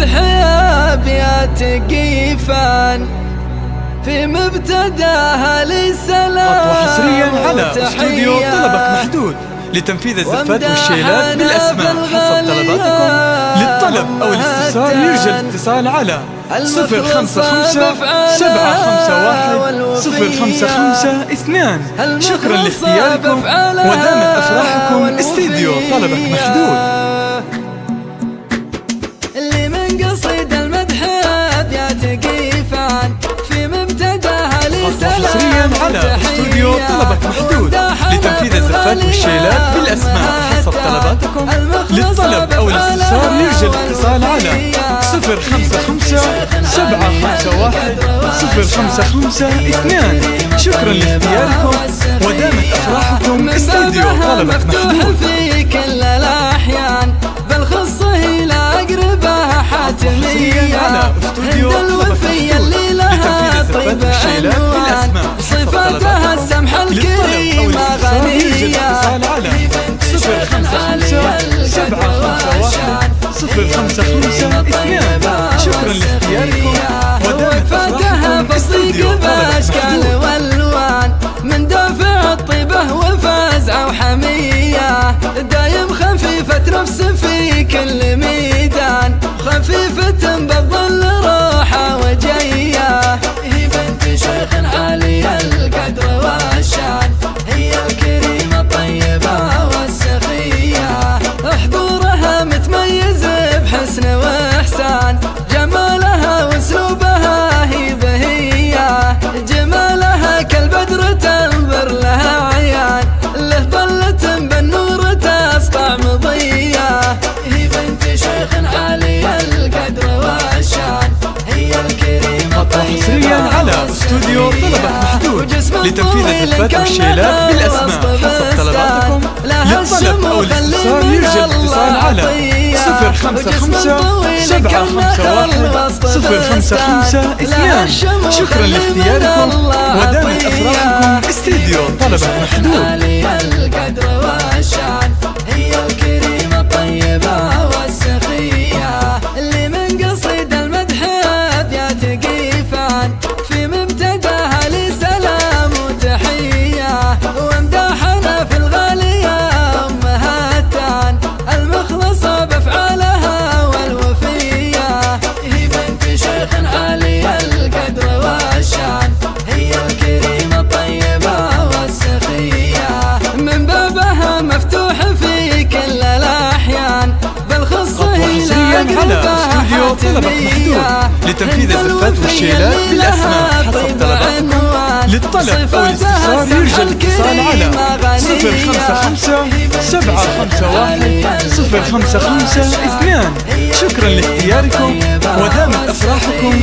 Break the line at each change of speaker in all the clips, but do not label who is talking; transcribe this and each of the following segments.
المدح أبيات قيفان في مبتداها للسلام
خطوة حصريا على استوديو طلبك محدود لتنفيذ الزفات والشيلات بالأسماء حسب طلباتكم. للطلب أو الاستفسار يرجى الاتصال على 055-751-055-2. شكرا لاختياركم ودامت أفراحكم. استوديو طلبك محدود.
اللي من قصيد المدح أبيات قيفان في مبتداها لسلام
حصريا على استوديو طلبك محدود لتنفيذ الزفات والشيلات بالأسماء حسب طلباتكم. للطلب أو الاستفسار يرجى الاتصال على 055-751-055-2. شكرا لاختياركم ودامت أفراحكم. استوديو طلبك محدود.
في كل الأحيان بالخصه إلى أقربها حاتمية
على استوديو
الوفية اللي لها طيب عنوان صفاتها السمحة الكريمة غنية
055-751-055-2. شكرا لاختياركم ودامت أفراحكم.
بصدق بأشكال والوان من دافع الطيبة وفزعة وحمية دايم خفيفة نفس في كل ميدان خفيفة بالظل راحة وجية هي بنت شيخ عالي القدر والشان هي الكريمة الطيبة والسخية حضورها متميز بحسن وإحسان جمالها واسلوبها هي بهية جمالها كالبدر تنظر لها عيان له طلة بالنور تسطع مضية هي بنت شيخ عالي القدر والشان هي الكريمة
حصريا على استوديو طلبك محدود لتنفيذ الزفات والشيلات بالأسماء حسب طلباتكم. للطلب أو الاستفسار يرجى الاتصال على 055-751-055-2. شكرا لاختياركم ودامت أفراحكم. استوديو طلبك محدود.
هي الكريمة الطيبة والسخية اللي من قصيد المدح أبيات قيفان في مبتداها لسلام وتحية وامداحنا في الغالية أمهاتان المخلصة بأفعالها والوفية هي بنت شيخ عالي القدر والشان هي الكريمة الطيبة والسخية من بابها مفتوح في كل الأحيان بالخصه إلى أقربها
حاتمية
لتنفيذ
الزفات والشيلات بالأسماء حسب طلباتكم. للطلب أو الاستفسار يرجى الاتصال على 055-751-055-2. شكرا لاختياركم ودامت أفراحكم.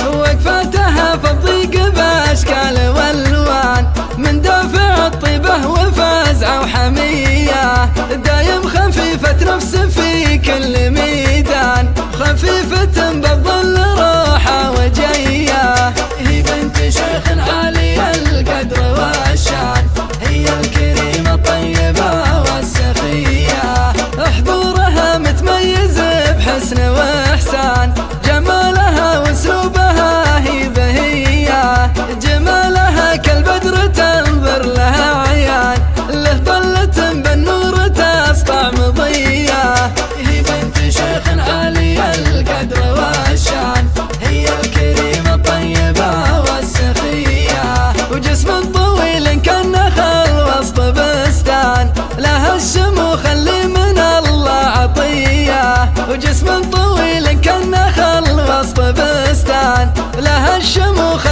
وقفاتها في الضيق بأشكال والوان من دافع الطيبة وفزعة وحمية دايم خفيفة نفس في كل ميدان خفيفة بالظل راحة وجية هي بنت شيخ عالي القدر والشان هي الكريمة الطيبة والسخية حضورها متميز بحسن وإحسان جمالها واسلوبها هي بهية جمالها كالبدر تنظر لها عيان له طلة بالنور تسطع مضية هي بنت شيخ عالي القدر والشان هي الكريمة الطيبة والسخية وجسم طويل كالنخل وسط بستان لها الشموخ اللي من الله عطية وجسم طويل كالنخل وسط بستان لها الشموخ